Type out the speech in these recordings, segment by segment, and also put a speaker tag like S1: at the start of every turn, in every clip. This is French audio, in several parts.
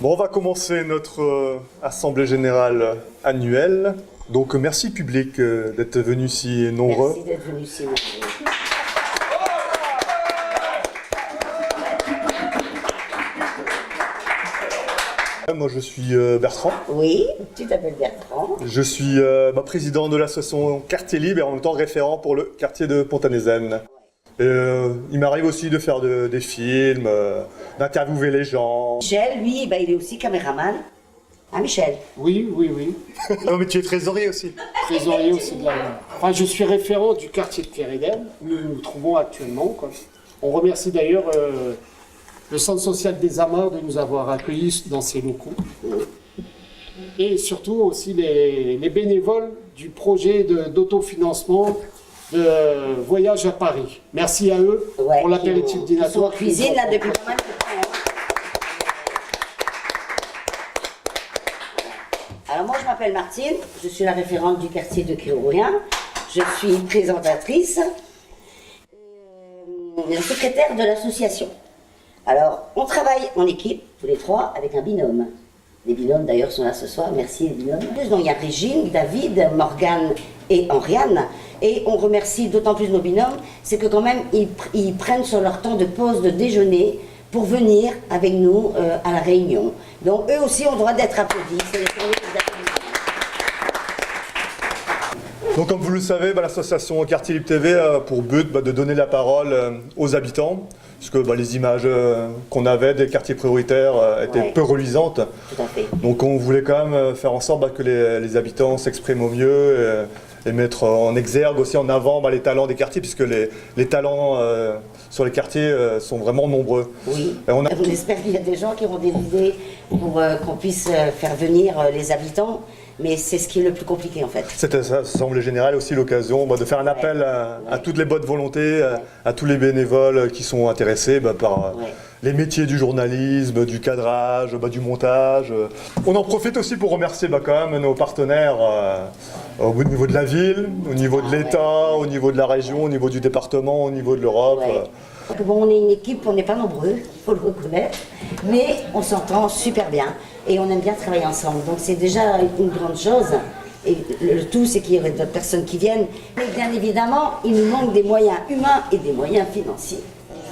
S1: Bon, on va commencer notre assemblée générale annuelle. Donc merci public d'être venu si nombreux.
S2: Merci d'être venu si nombreux.
S1: Moi je suis Bertrand.
S2: Oui, tu t'appelles Bertrand.
S1: Je suis président de l'association Quartier Libre et en même temps référent pour le quartier de Pont-à-Nézen. Il m'arrive aussi de faire des films, d'interviewer les gens.
S2: Michel, lui, il est aussi caméraman. Ah, Michel?
S3: Oui.
S1: Non mais tu es trésorier aussi.
S3: Trésorier aussi de la... Enfin, je suis référent du quartier de Kéréden, où nous nous trouvons actuellement, quoi. On remercie d'ailleurs le Centre social des Amarres de nous avoir accueillis dans ses locaux. Et surtout aussi les bénévoles du projet d'autofinancement de Voyage à Paris. Merci à eux pour l'apéritif dînatoire.
S2: Ils sont en cuisine là depuis pas mal de temps. Alors moi je m'appelle Martine, je suis la référente du quartier de Kérourien. Je suis présentatrice, la secrétaire de l'association. Alors on travaille en équipe, tous les trois, avec un binôme. Les binômes d'ailleurs sont là ce soir, merci les binômes. Donc il y a Régine, David, Morgane et Henriane. Et on remercie d'autant plus nos binômes, c'est que quand même ils prennent sur leur temps de pause de déjeuner pour venir avec nous à la réunion. Donc eux aussi ont le droit d'être applaudis. C'est les
S1: Donc comme vous le savez, l'association Quartier Libre TV a pour but de donner la parole aux habitants, puisque les images qu'on avait des quartiers prioritaires étaient peu reluisantes.
S2: Tout à fait.
S1: Donc on voulait quand même faire en sorte que les habitants s'expriment au mieux et mettre en exergue aussi en avant les talents des quartiers, puisque les talents sur les quartiers sont vraiment nombreux.
S2: Oui,
S1: et
S2: on espère qu'il y a des gens qui auront des idées pour qu'on puisse faire venir les habitants. Mais c'est ce qui est le plus compliqué en fait.
S1: Cette assemblée générale est aussi l'occasion de faire un appel à toutes les bonnes volontés, à tous les bénévoles qui sont intéressés par les métiers du journalisme, du cadrage, du montage. On en profite aussi pour remercier quand même nos partenaires au niveau de la ville, au niveau de l'État, au niveau de la région, au niveau du département, au niveau de l'Europe.
S2: Bon, on est une équipe, on n'est pas nombreux, il faut le reconnaître, mais on s'entend super bien et on aime bien travailler ensemble. Donc c'est déjà une grande chose. Et le tout, c'est qu'il y ait d'autres personnes qui viennent. Mais bien évidemment, il nous manque des moyens humains et des moyens financiers.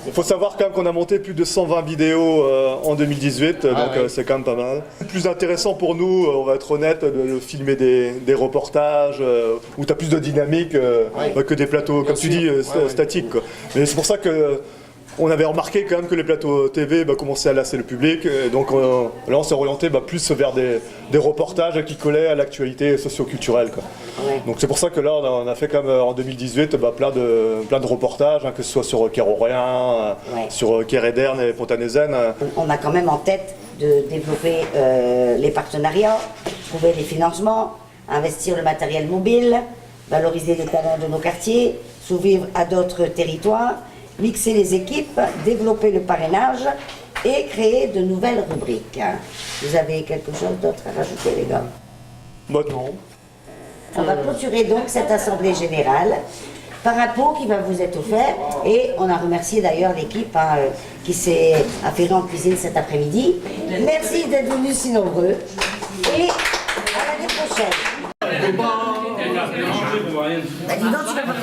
S1: Il faut savoir quand même qu'on a monté plus de 120 vidéos en 2018, c'est quand même pas mal. Plus intéressant pour nous, on va être honnête, de filmer des reportages où tu as plus de dynamique que des plateaux, comme tu dis, statiques. Mais c'est pour ça que on avait remarqué quand même que les plateaux TV commençaient à lasser le public. Et donc là, on s'est orienté plus vers des reportages qui collaient à l'actualité socio-culturelle. Donc c'est pour ça que là, on a fait comme en 2018 plein de reportages, que ce soit sur Kérourien, sur Kéréden et Pont-à-Nézen.
S2: On a quand même en tête de développer les partenariats, trouver les financements, investir le matériel mobile, valoriser les talents de nos quartiers, s'ouvrir à d'autres territoires, mixer les équipes, développer le parrainage et créer de nouvelles rubriques. Vous avez quelque chose d'autre à rajouter, les gars?
S1: Non.
S2: On va clôturer donc cette assemblée générale par un pot qui va vous être offert. Et on a remercié d'ailleurs l'équipe qui s'est affairée en cuisine cet après-midi. Merci d'être venus si nombreux et à l'année prochaine. Dis donc, tu vas pas